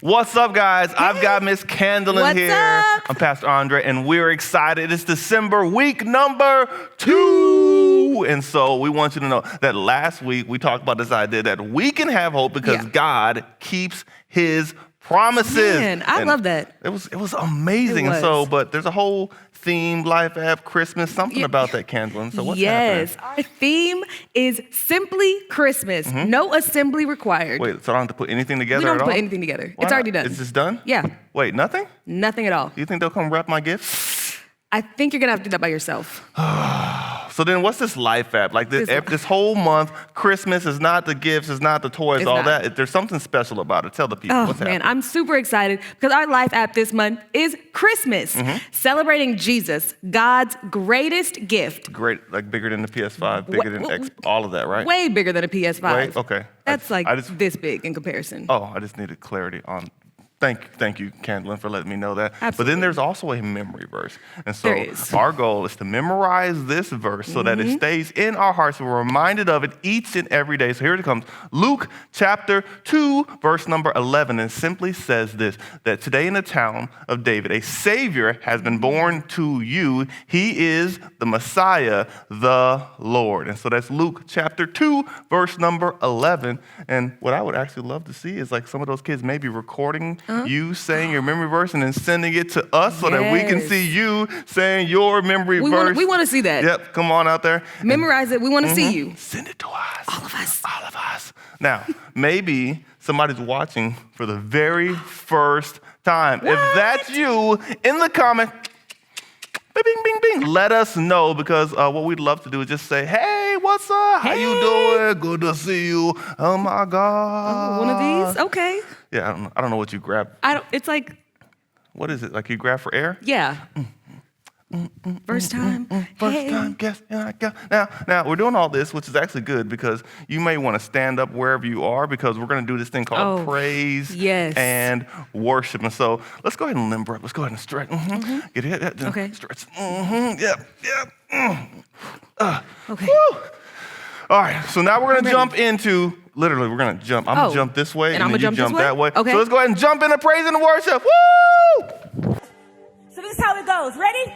What's up, guys? Hey. I've got Miss Candlin here. Up? I'm Pastor Andre, and we're excited. It's December, week number 2. And so we want you to know that last week we talked about this idea that we can have hope because God keeps his promises. Man, I love that. It was amazing. It was. But there's a whole theme, life app, Christmas, something about that, Candlin. So what's happening? Our theme is simply Christmas. No assembly required. Wait, so I don't have to put anything together at all? We don't put anything together. Why it's already not? done. Is this done? Yeah. Wait, nothing? Nothing at all. You think they'll come wrap my gift? I think you're going to have to do that by yourself. So then what's this life app? Like this whole month, Christmas is not the gifts, it's not the toys, it's all not. that. There's something special about it. Tell the people what's happening. I'm super excited because our life app this month is Christmas. Celebrating Jesus, God's greatest gift. Great, like bigger than the PS5, bigger than all of that, right? Way bigger than a PS5. Wait, okay. That's this big in comparison. Oh, I just needed clarity on. Thank you, Candlin, for letting me know that. Absolutely. But then there's also a memory verse. And so there is. Our goal is to memorize this verse so that it stays in our hearts. So we're reminded of it each and every day. So here it comes. Luke chapter 2, verse number 11. And it simply says this, that today in the town of David, a Savior has been born to you. He is the Messiah, the Lord. And so that's Luke chapter 2, verse number 11. And what I would actually love to see is like some of those kids maybe recording you saying your memory verse and then sending it to us so that we can see you saying your memory verse. We want to see that. Yep, come on out there. Memorize it. We want to see you. Send it to us. All of us. All of us. Now, maybe somebody's watching for the very first time. What? If that's you, in the comment, bing, bing, bing, let us know because what we'd love to do is just say, hey, what's up? How you doing? Good to see you. Oh, my God. One of these? Okay. Yeah, I don't know what you grab. It's like. What is it? Like you grab for air? Yeah. First time. First time guest. Now, we're doing all this, which is actually good because you may want to stand up wherever you are because we're going to do this thing called praise and worship. And so let's go ahead and limber up. Let's go ahead and stretch. Get it. Okay. Stretch. Yep. Okay. Woo. All right, so now we're going to jump into, literally, we're going to jump. I'm going to jump this way, and then you jump that way. Okay. So let's go ahead and jump into praise and worship. Woo! So this is how it goes. Ready?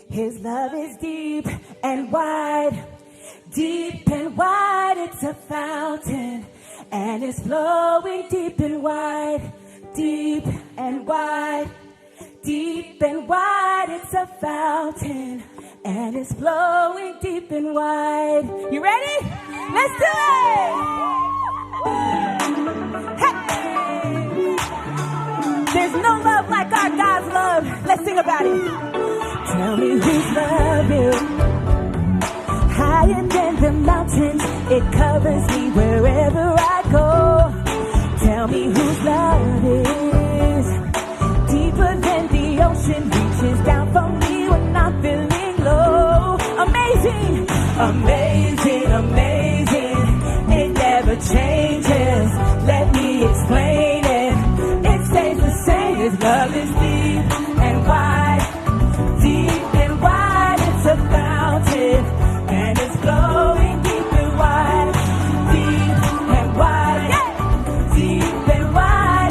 His love is deep and wide, it's a fountain, and it's flowing deep and wide, it's a fountain. And it's flowing deep and wide. You ready? Let's do it! Hey! There's no love like our God's love. Let's sing about it. Tell me whose love is higher than the mountains. It covers me wherever I go. Tell me whose love is deeper than the ocean. Reaches down for me when I'm feeling low. Amazing, it never changes. Let me explain it. It stays the same. His love is deep and wide, it's a fountain, and it's flowing deep and wide,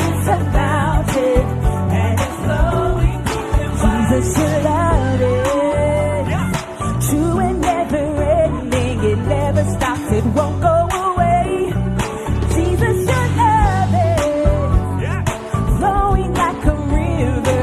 it's a fountain, and it's flowing deep and wide. Jesus, your love is true and never ending. It never stops, it won't go away. Jesus, your love is flowing like a river.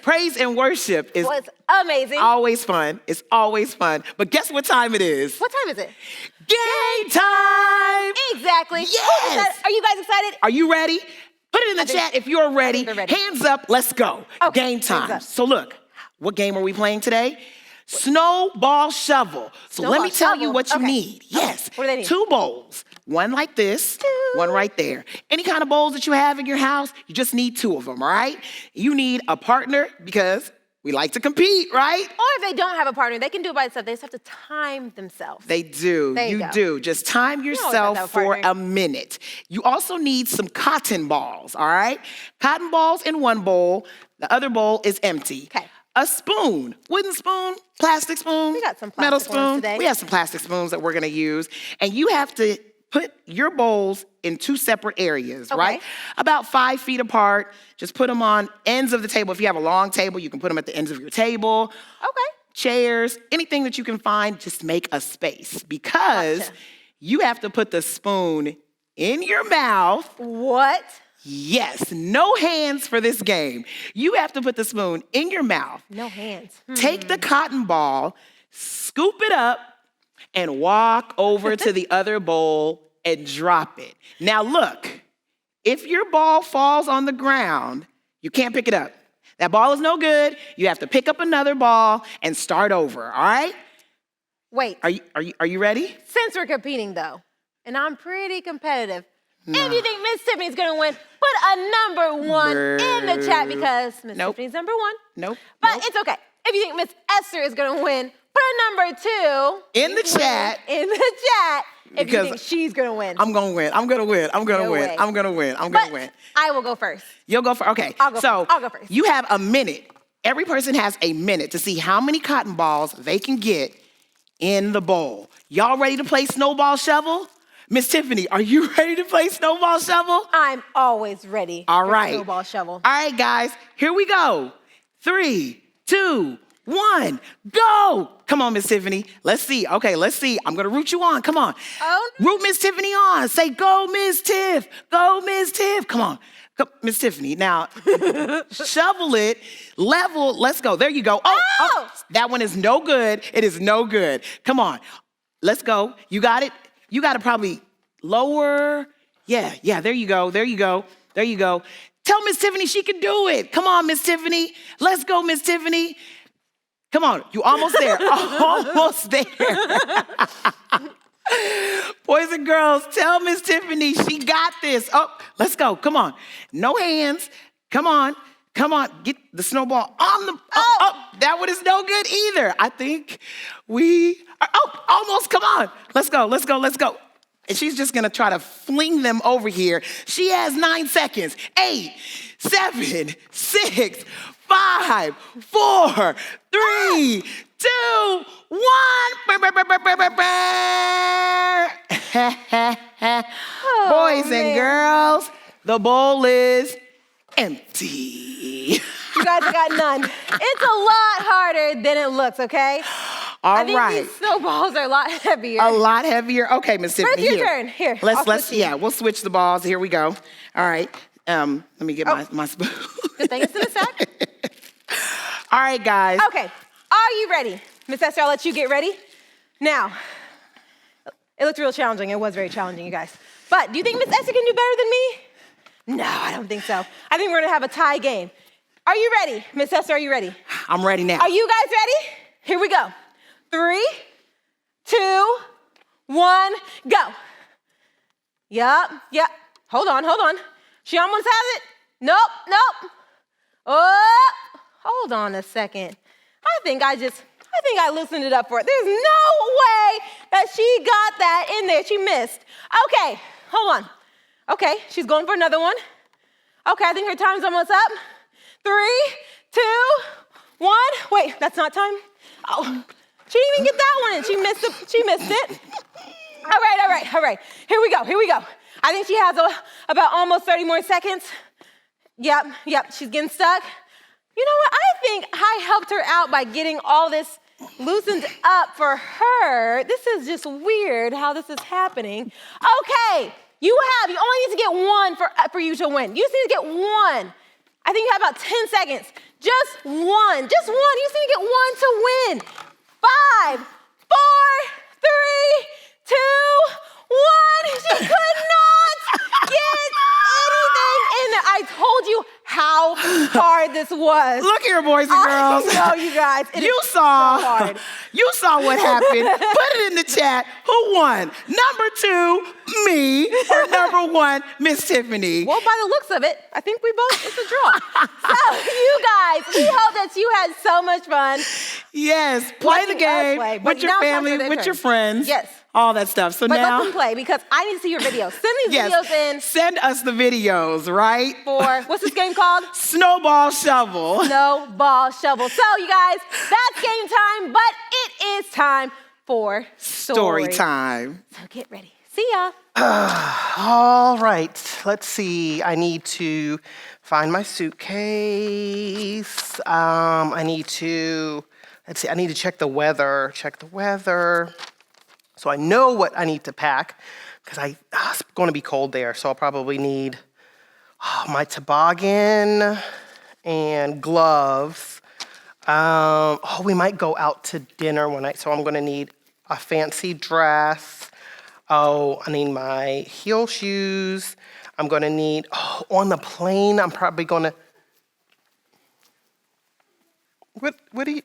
praise and worship is was amazing. always fun. It's always fun. But guess what time it is? What time is it? Game time! Exactly. Yes! Are you guys excited? Are you ready? Put it in the chat if you're ready. they're ready. Hands up, let's go. Okay, Game hands time. up. So look, what game are we playing today? Snowball shovel. So let Snowball me tell you shovel. what you Okay. need. Yes. What do they need? 2 bowls. One like this, one right there. Any kind of bowls that you have in your house, you just need 2 of them, all right? You need a partner because we like to compete, right? Or if they don't have a partner, they can do it by themselves. They just have to time themselves. They do. There you go. do. Just time always have yourself to have a for partner. a minute. You also need some cotton balls, all right? Cotton balls in one bowl. The other bowl is empty. Okay. A spoon, wooden spoon, plastic spoon, We got some metal plastic ones spoon. today. We have some plastic spoons that we're gonna use. And you have to put your bowls in 2 separate areas, Okay. right? About 5 feet apart. Just put them on ends of the table. If you have a long table, you can put them at the ends of your table. Okay. Chairs, anything that you can find, just make a space because Gotcha. you have to put the spoon in your mouth. What? Yes, no hands for this game. You have to put the spoon in your mouth. No hands. Take the cotton ball, scoop it up, and walk over to the other bowl and drop it. Now look, if your ball falls on the ground, you can't pick it up. That ball is no good. You have to pick up another ball and start over, all right? Wait. Are you ready? Since we're competing, though, and I'm pretty competitive, if you think Miss Tiffany's gonna win, put a number 1 in the chat because Miss Nope. Tiffany's number 1. Nope. But nope. it's okay. If you think Miss Esther is gonna win, put a number 2 In the chat. In the chat. If Because you think she's gonna win. I'm gonna win. I'm gonna win. I'm gonna No win. way. I'm gonna win. I'm but gonna win. I will go first. You'll go first. Okay. I'll go so first. I'll go first. You have a minute. Every person has a minute to see how many cotton balls they can get in the bowl. Y'all ready to play Snowball Shovel? Miss Tiffany, are you ready to play Snowball Shovel? I'm always ready. All for right. Snowball shovel. All right, guys, here we go. 3, 2, 1, go. Come on, Miss Tiffany. Let's see. Okay, let's see. I'm gonna root you on. Come on. Oh, Root Miss Tiffany on. Say, go, Miss Tiff. Go, Miss Tiff. Come on. Miss Tiffany, now shovel it, level, let's go. There you go. Oh, that one is no good. It is no good. Come on, let's go. You got it? You got to probably lower. Yeah, there you go, there you go, there you go. Tell Miss Tiffany she can do it. Come on, Miss Tiffany. Let's go, Miss Tiffany. Come on, you almost there, almost there. Boys and girls, tell Miss Tiffany she got this. Oh, let's go. Come on. No hands. Come on. Come on. Get the snowball on the. Oh, that one is no good either. I think we are. Oh, almost. Come on. Let's go. Let's go. Let's go. And she's just going to try to fling them over here. She has 9 seconds. 8, 7, 6, 5, 4, 3, 2, 1. Boys and girls, the bowl is empty. You guys got none. It's a lot harder than it looks, okay? I think these snowballs are a lot heavier. A lot heavier. Okay, Miss Tiffany. But it's your here. turn. Here, We'll switch the balls. Here we go. All right. Let me get my spoon. Good thing it's in the sack. All right, guys. Okay, are you ready? Miss Esther, I'll let you get ready. Now, it looked real challenging. It was very challenging, you guys. But do you think Miss Esther can do better than me? No, I don't think so. I think we're gonna have a tie game. Are you ready? Miss Esther, are you ready? I'm ready now. Are you guys ready? Here we go. 3, 2, 1, go. Yup. Hold on. She almost has it. Nope. Oh, hold on a second. I think I loosened it up for it. There's no way that she got that in there. She missed. Okay, hold on. Okay, she's going for another one. Okay, I think her time's almost up. 3, 2, 1. Wait, that's not time. Oh, she didn't even get that one in. She missed it. All right. Here we go. I think she has about almost 30 more seconds. Yep, she's getting stuck. You know what? I think I helped her out by getting all this loosened up for her. This is just weird how this is happening. Okay, you only need to get one for you to win. You just need to get one. I think you have about 10 seconds. Just one. Just one. You just need to get one to win. 5, 4, 3, 2, 1. She could not get anything in there. I told you how hard this was. Look here, boys and girls. I know, you guys. It You is saw, so hard. you saw what happened. Put it in the chat. Who won? Number 2, me, or number 1, Miss Tiffany? Well, by the looks of it, I think we both, it's a draw. So, you guys, we hope that you had so much fun. Yes, play the Watching us game play, but with your now it's time family, for their with turn. your friends. Yes. All that stuff. So But now, let them play because I need to see your videos. Send these yes, videos in send us the videos, right? for, what's this game called? Snowball Shovel. Snowball Shovel. So, you guys, that's game time, but it is time for Story time. So get ready. See ya. All right, let's see. I need to find my suitcase. I need to check the weather. So I know what I need to pack because it's going to be cold there. So I'll probably need my toboggan and gloves. We might go out to dinner one night, so I'm going to need a fancy dress. I need my heel shoes. I'm going to need, on the plane, I'm probably going to, what do you,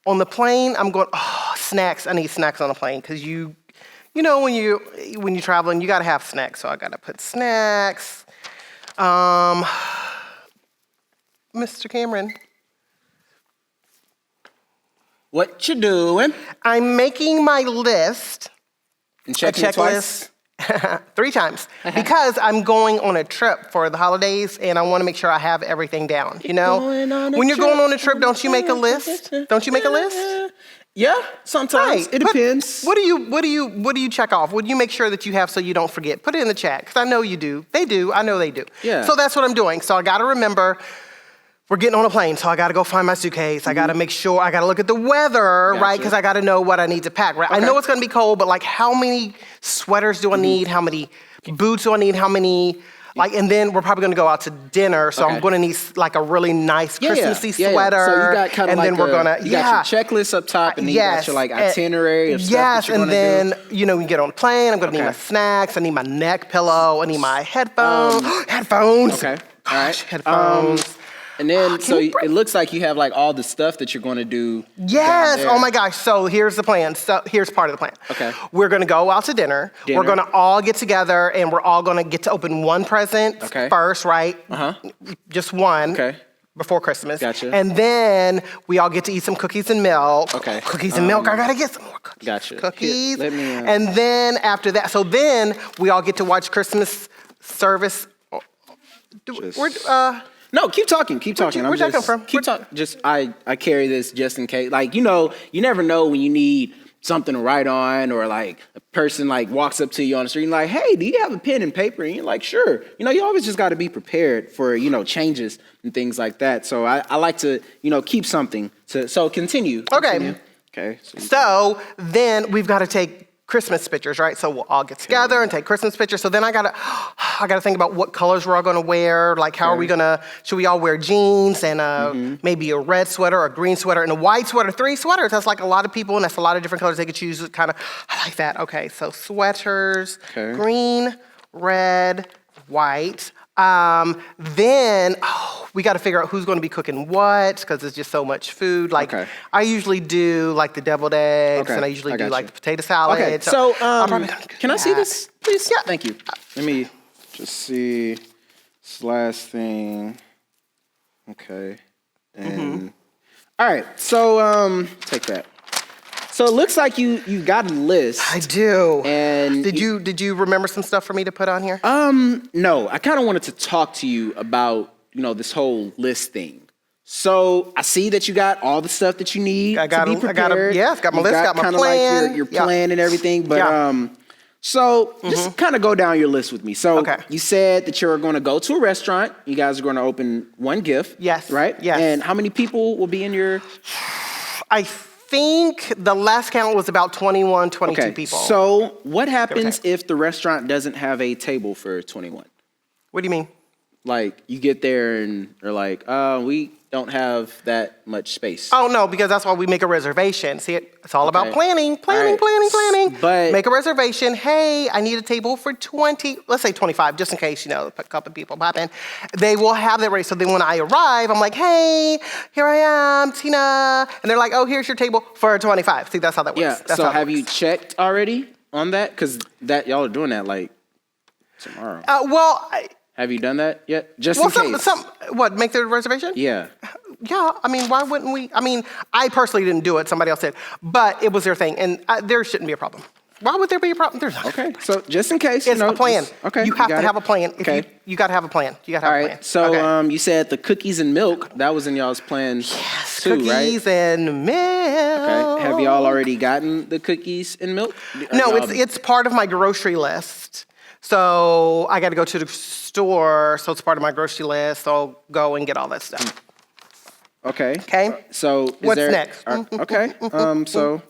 on the plane, I'm going, snacks. I need snacks on the plane because you know when you're traveling, you got to have snacks. So I got to put snacks. Mr. Cameron. What you doing? I'm making my list. And A checking it twice? checklist 3 times because I'm going on a trip for the holidays and I want to make sure I have everything down. You know, when you're going on a trip, don't you make a list? Don't you make a list? Yeah, sometimes. It But depends. What do you check off? What do you make sure that you have so you don't forget? Put it in the chat because I know you do. They do. I know they do. Yeah. So that's what I'm doing. So I got to remember. We're getting on a plane, so I gotta go find my suitcase. I gotta make sure, I gotta look at the weather, right? Because I gotta know what I need to pack, right? I know it's gonna be cold, but like how many sweaters do I need? How many boots do I need? How many, and then we're probably gonna go out to dinner, so I'm gonna need like a really nice Christmassy sweater. So you got kind of then we're gonna, you got your checklist up top, and then you got your like itinerary of stuff that you're gonna do. Yes, and then, we get on the plane, I'm gonna need my snacks, I need my neck pillow, I need my headphones. Headphones. Okay, all right. Headphones. And then, so it looks like you have like all the stuff that you're going to do. Yes. down there. Oh my gosh. So here's the plan. So here's part of the plan. Okay. We're gonna go out to dinner. We're gonna all get together, and we're all gonna get to open one present first, right? Just one. Okay. Before Christmas. Gotcha. And then we all get to eat some cookies and milk. Okay. Cookies and milk. I gotta get some more cookies. Gotcha. Cookies. Here, let me, And then after that, so then we all get to watch Christmas service. No, keep talking. Where'd that come from? Keep talking. Just I carry this just in case. Like, you never know when you need something to write on, or like a person like walks up to you on the street and like, hey, do you have a pen and paper? And you're like, sure. You always just got to be prepared for changes and things like that. So I like to keep something. So continue. Okay. Okay. So then we've got to take Christmas pictures, right? So we'll all get together and take Christmas pictures. So then I gotta think about what colors we're all gonna wear. Like, how are we should we all wear jeans and maybe a red sweater, a green sweater, and a white sweater? 3 sweaters. That's like a lot of people, and that's a lot of different colors they could choose. I like that. Okay, so sweaters, green, red, white. Then we got to figure out who's going to be cooking what because there's just so much food. Like I usually do like the deviled eggs, and I usually do like the potato salad. Okay. So can I see this, please? Yeah. Thank you. Let me just see this last thing. Okay. And all right. So take that. So it looks like you got a list. I do. And did you remember some stuff for me to put on here? No. I kind of wanted to talk to you about this whole list thing. So I see that you got all the stuff that you need to be prepared. got my list, got my kind of plan. like your plan and everything. But so just kind of go down your list with me. So you said that you're going to go to a restaurant. You guys are going to open one gift. Yes. Right? Yes. And how many people will be in your? I think the last count was about 21, 22 people. So what happens if the restaurant doesn't have a table for 21? What do you mean? Like, you get there and they're like, we don't have that much space. Oh, no, because that's why we make a reservation. See, it's all about Okay. planning. All right. But- Make a reservation. Hey, I need a table for 20, let's say 25, just in case, a couple people pop in. They will have that ready. So then when I arrive, I'm like, hey, here I am, Tina. And they're like, oh, here's your table for 25. See, that's how that works. Yeah, That's so how it have you works. checked already on that? Because y'all are doing that, like, tomorrow. Have you done that yet? Just in case. What, make the reservation? Yeah. Yeah, I mean, why wouldn't we? I mean, I personally didn't do it. Somebody else did. But it was their thing, and there shouldn't be a problem. Why would there be a problem? There's not. Okay, so just in case, It's a plan. okay. You have to got have it. a plan. Okay. You got to have a plan. You got to All have a right, plan. so Okay. you said the cookies and milk, that was in y'all's plan too, right? Cookies and milk. Okay, have y'all already gotten the cookies and milk? No, Y'all- it's part of my grocery list. So I got to go to the store, so it's part of my grocery list. So I'll go and get all that stuff. Okay. Okay. So What's next? Okay. So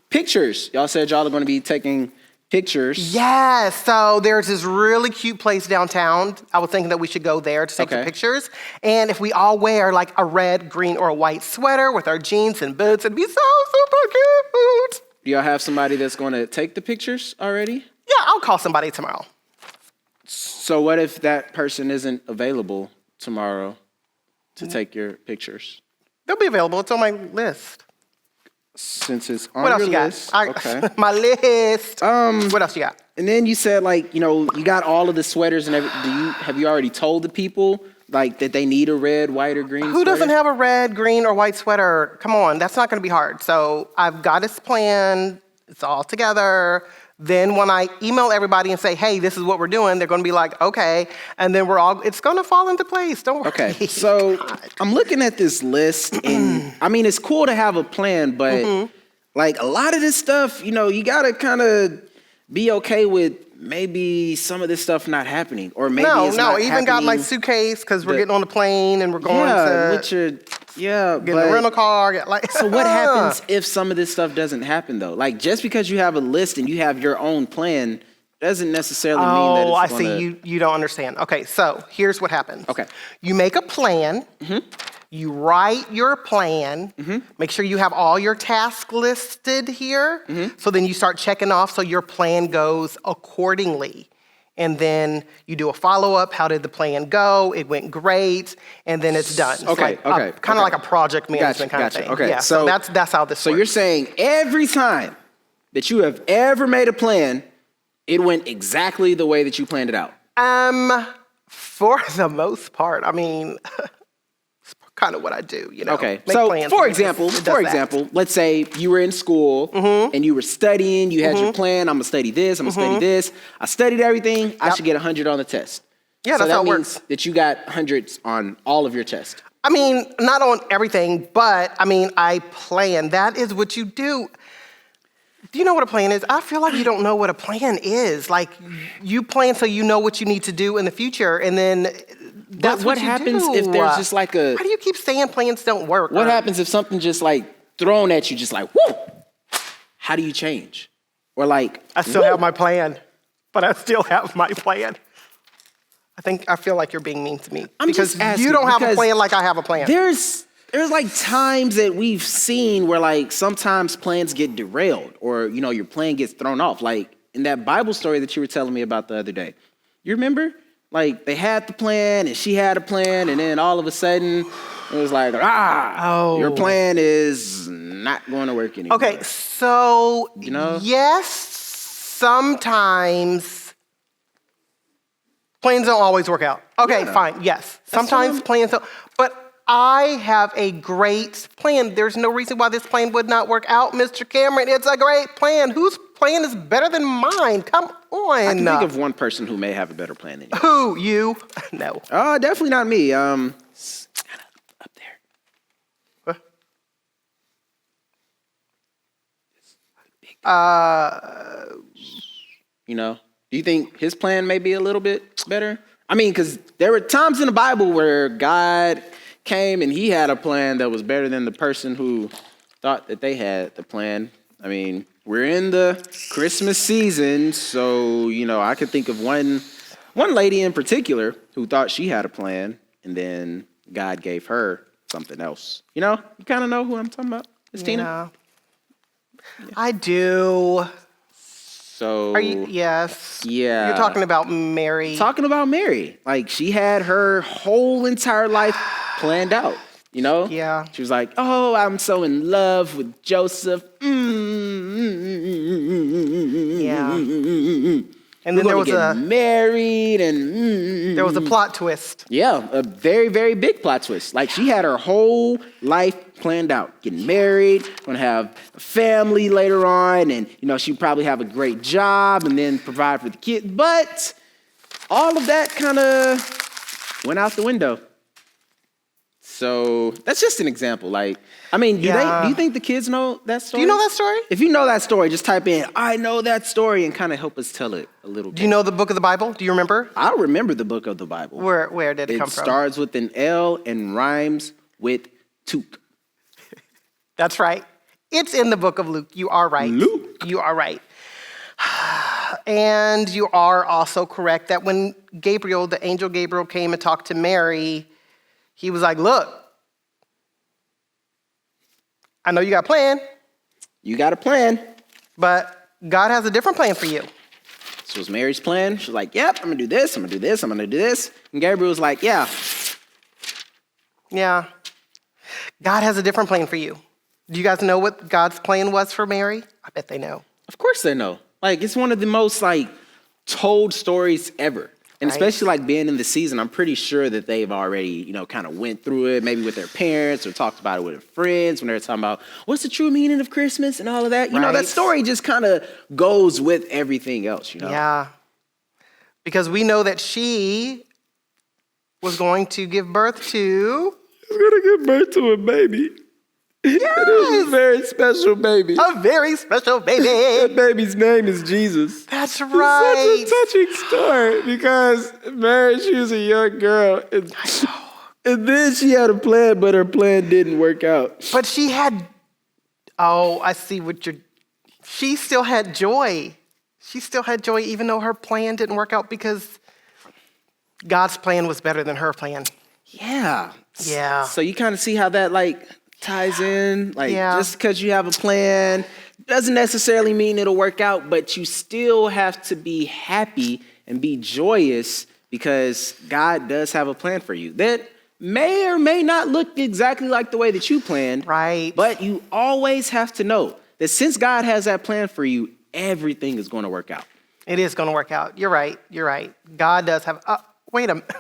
pictures. Y'all said y'all are going to be taking pictures. Yes, so there's this really cute place downtown. I was thinking that we should go there to take some Okay. pictures. And if we all wear like a red, green, or a white sweater with our jeans and boots, it'd be so super cute. Do y'all have somebody that's going to take the pictures already? Yeah, I'll call somebody tomorrow. So what if that person isn't available tomorrow to take your pictures? They'll be available. It's on my list. Since it's on What else your you got? list. Okay. My list. What else you got? And then you said, like, you got all of the sweaters and everything. Have you already told the people, like, that they need a red, white, or green Who doesn't sweater? have a red, green, or white sweater? Come on, that's not going to be hard. So I've got this plan. It's all together. Then when I email everybody and say, hey, this is what we're doing, they're going to be like, okay. And then it's going to fall into place. Don't worry. Okay, so I'm looking at this list, and I mean, it's cool to have a plan, but like a lot of this stuff, you gotta kind of be okay with maybe some of this stuff not happening, or maybe it's not even got my happening. suitcase because we're getting on the plane and we're going Getting a rental car. So what happens if some of this stuff doesn't happen though? Like just because you have a list and you have your own plan doesn't necessarily mean that it's I see. You don't understand. Okay, so here's what happens. Okay. You make a plan. You write your plan. Make sure you have all your tasks listed here. So then you start checking off so your plan goes accordingly. And then you do a follow-up. How did the plan go? It went great. And then it's done. It's Okay. kind of like a project management kind of thing. Okay. Yeah, so that's how this So works. you're saying every time that you have ever made a plan, it went exactly the way that you planned it out? For the most part, I mean, it's kind of what I do, Okay. Make So plans for and example, it does that. let's say you were in school and you were studying, you had your plan, I'm gonna study this, I'm gonna study this. I studied everything, I should get 100 on the test. Yeah, So that's that how it means works. that you got hundreds on all of your tests. I mean, not on everything, but I mean, I plan. That is what you do. Do you know what a plan is? I feel like you don't know what a plan is. Like, you plan so you know what you need to do in the future, and then that's what you happens do. if there's just like a... Why do you keep saying plans don't work? What happens if something just like thrown at you, just like, whoo? How do you change? Or like... I still have my plan, but I still have my plan. I feel like you're being mean to me. I'm because just asking, you don't have a because plan like I have a plan. There's like times that we've seen where like sometimes plans get derailed or, your plan gets thrown off. Like in that Bible story that you were telling me about the other day. You remember? Like they had the plan and she had a plan and then all of a sudden it was like, your plan is not going to work anymore. Okay, so yes, sometimes plans don't always work out. Okay, fine, yes. Sometimes plans don't, but I have a great plan. There's no reason why this plan would not work out, Mr. Cameron. It's a great plan. Whose plan is better than mine? Come on. I can think of one person who may have a better plan than you. Who? You? No. Definitely not me. It's kind of up there. What? Do you think his plan may be a little bit better? I mean, because there were times in the Bible where God came and he had a plan that was better than the person who thought that they had the plan. I mean, we're in the Christmas season, so, I could think of one one lady in particular who thought she had a plan, and then God gave her something else. You know, you kind of know who I'm talking about, Miss Tina? Yeah. I do. So, Are you? Yes. Yeah. You're talking about Mary. Talking about Mary. Like, she had her whole entire life planned out, you know? Yeah. She was like, oh, I'm so in love with Joseph. Yeah. And then there was married and there was a plot twist. Yeah, a very, very big plot twist. Like, she had her whole life planned out. Getting married, gonna have a family later on, and, you know, she'd probably have a great job and then provide for the kids. But all of that kind of went out the window. So that's just an example. Like, I mean, do you think the kids know that story? Do you know that story? If you know that story, just type in, I know that story, and kind of help us tell it a little bit. Do you know the book of the Bible? Do you remember? I remember the book of the Bible. Where did it come from? It starts with an L and rhymes with Took. That's right. It's in the book of Luke. You are right. Luke. You are right. And you are also correct that when Gabriel, the angel Gabriel, came and talked to Mary, he was like, look, I know you got a plan. You got a plan. But God has a different plan for you. This was Mary's plan. She was like, yep, I'm going to do this, I'm going to do this, I'm going to do this. And Gabriel was like, yeah. Yeah. God has a different plan for you. Do you guys know what God's plan was for Mary? I bet they know. Of course they know. Like, it's one of the most, like, told stories ever. And especially, like, being in the season, I'm pretty sure that they've already, you know, kind of went through it, maybe with their parents or talked about it with their friends when they were talking about what's the true meaning of Christmas and all of that. You know, that story just kind of goes with everything else, you know? Yeah. Because we know that she was going to give birth to... She's going to give birth to a baby. Yes! It was a very special baby. A very special baby. That baby's name is Jesus. That's right. It's such a touching story because Mary, she was a young girl. And then she had a plan, but her plan didn't work out. But she had, I see what you're, she still had joy. She still had joy even though her plan didn't work out because God's plan was better than her plan. Yeah. Yeah. So you kind of see how that, like, ties in. Like, just because you have a plan doesn't necessarily mean it'll work out, but you still have to be happy and be joyous because God does have a plan for you that may or may not look exactly like the way that you planned. Right. But you always have to know that since God has that plan for you, everything is going to work out. It is going to work out. You're right. You're right. God does have, wait a minute.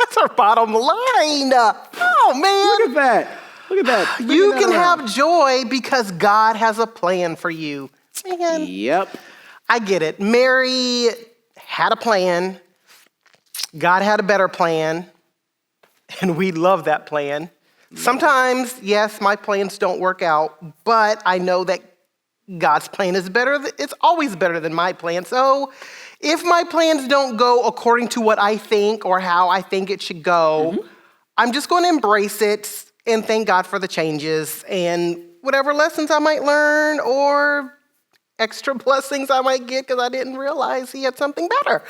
That's our bottom line. Oh, man. Look at that. Look at that. You can have joy because God has a plan for you. Man, Yep. I get it. Mary had a plan. God had a better plan. And we love that plan. Sometimes, yes, my plans don't work out, but I know that God's plan is better. It's always better than my plan. So if my plans don't go according to what I think or how I think it should go, I'm just going to embrace it and thank God for the changes and whatever lessons I might learn or extra blessings I might get because I didn't realize he had something better.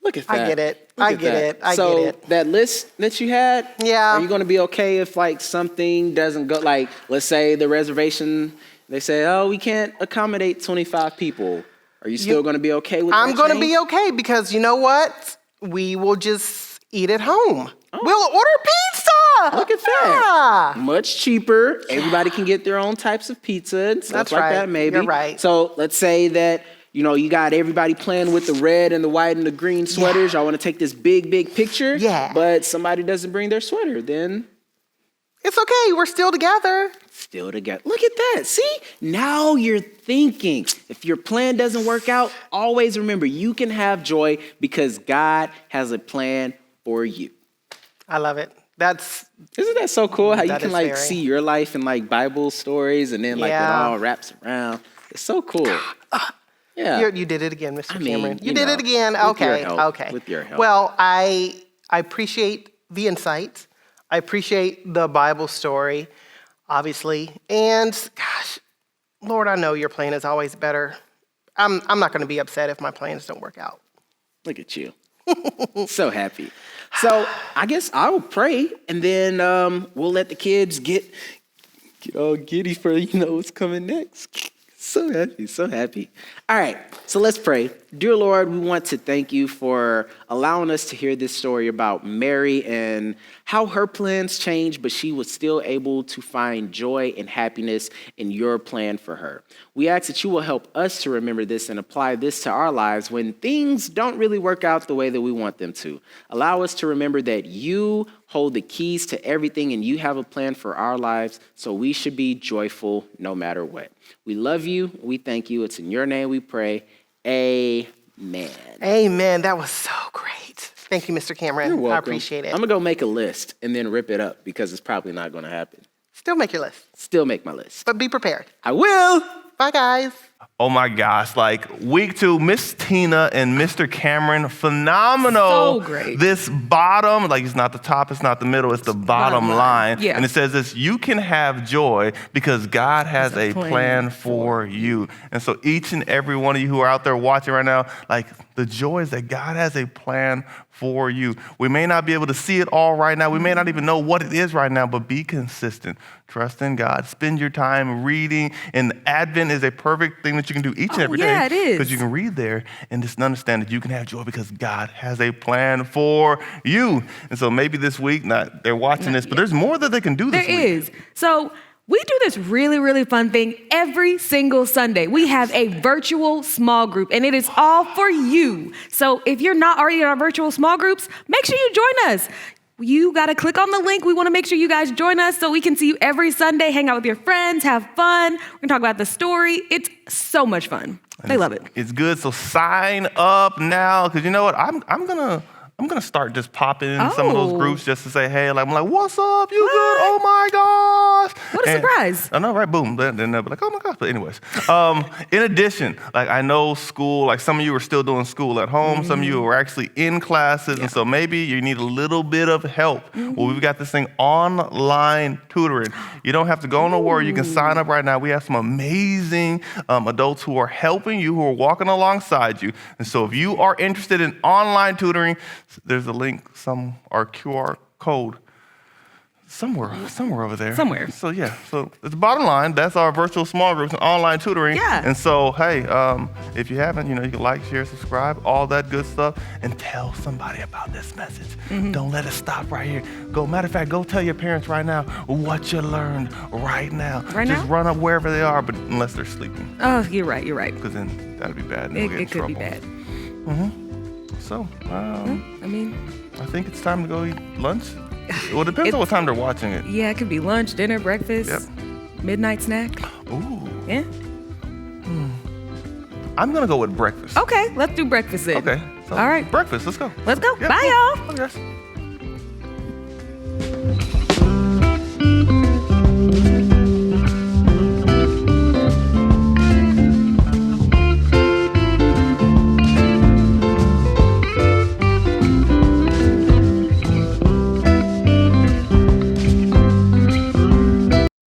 Look at that. I get it. I get it. I get it. So that list that you had, Yeah. are you going to be okay if, like, something doesn't go, like, let's say the reservation, they say, oh, we can't accommodate 25 people. Are you still going to be okay with that I'm going to be change? okay because you know what? We will just eat at home. We'll order pizza. Look at that. Much cheaper. Everybody can get their own types of pizza and stuff That's like right. that, maybe. You're right. So let's say that, you know, you got everybody playing with the red and the white and the green sweaters. Y'all want to take this big, big picture. Yeah. But somebody doesn't bring their sweater, then It's okay. We're still together. still together. Look at that. See? Now you're thinking. If your plan doesn't work out, always remember you can have joy because God has a plan for you. I love it. Isn't that so cool how you That can, is like, very. see your life in, like, Bible stories and then, like, it Yeah. all wraps around. It's so cool. Yeah. You did it again, Mr. I mean, Cameron. You you did know, it again. with your Okay. help, Okay. with your help. Well, I appreciate the insight. I appreciate the Bible story, obviously. And gosh, Lord, I know your plan is always better. I'm not going to be upset if my plans don't work out. Look at you. So happy. So I guess I will pray, and then we'll let the kids get all giddy for, what's coming next. So happy, so happy. All right, so let's pray. Dear Lord, we want to thank you for allowing us to hear this story about Mary and how her plans changed, but she was still able to find joy and happiness in your plan for her. We ask that you will help us to remember this and apply this to our lives when things don't really work out the way that we want them to. Allow us to remember that you hold the keys to everything and you have a plan for our lives, so we should be joyful no matter what. We love you. We thank you. It's in your name we pray. Amen. Amen. That was so great. Thank you, Mr. Cameron. You're welcome. I appreciate it. I'm going to go make a list and then rip it up because it's probably not going to happen. Still make your list, Still make my list. but be prepared. I will. Bye, guys. Oh my gosh, like week 2, Miss Tina and Mr. Cameron, phenomenal. So great. This bottom, like it's not the top, it's not the middle, it's the bottom line. Yeah. And it says this, you can have joy because God has a plan for you. And so each and every one of you who are out there watching right now, like the joy is that God has a plan for you. We may not be able to see it all right now. We may not even know what it is right now, but be consistent. Trust in God. Spend your time reading. And Advent is a perfect thing that you can do each and every day. Yeah, it is. Because you can read there and just understand that you can have joy because God has a plan for you. And so maybe this week, they're watching this, but there's more that they can do this week. There is. So we do this really, really fun thing every single Sunday. We have a virtual small group, and it is all for you. So if you're not already in our virtual small groups, make sure you join us. You got to click on the link. We want to make sure you guys join us so we can see you every Sunday, hang out with your friends, have fun. We're going to talk about the story. It's so much fun. They love it. It's good. So sign up now because you know what? I'm gonna start just popping in some of those groups just to say, hey, like, I'm like, what's up? You good? Oh my gosh. What a surprise. I know, right? Boom. Then they'll be like, oh my gosh. But anyways, in addition, like I know school, like some of you are still doing school at home. Some of you are actually in classes. And so maybe you need a little bit of help. Well, we've got this thing, online tutoring. You don't have to go nowhere. You can sign up right now. We have some amazing adults who are helping you, who are walking alongside you. And so if you are interested in online tutoring, there's a link, our QR code somewhere over there. Somewhere. So yeah, so it's the bottom line. That's our virtual small groups and online tutoring. Yeah. And so, hey, if you haven't, you can like, share, subscribe, all that good stuff, and tell somebody about this message. Don't let it stop right here. Matter of fact, go tell your parents right now what you learned right now. Just run up wherever they are, but unless they're sleeping. Oh, you're right. Because then that'd be bad. And It we'll get in could be trouble. bad. So, I think it's time to go eat lunch. Well, it depends on what time they're watching it. Yeah, it could be lunch, dinner, breakfast, midnight snack. Ooh. Yeah. I'm going to go with breakfast. Okay, let's do breakfast then. Okay. So All right. Breakfast. Let's go. Let's go. Yep, Bye, cool. y'all. Okay, guys.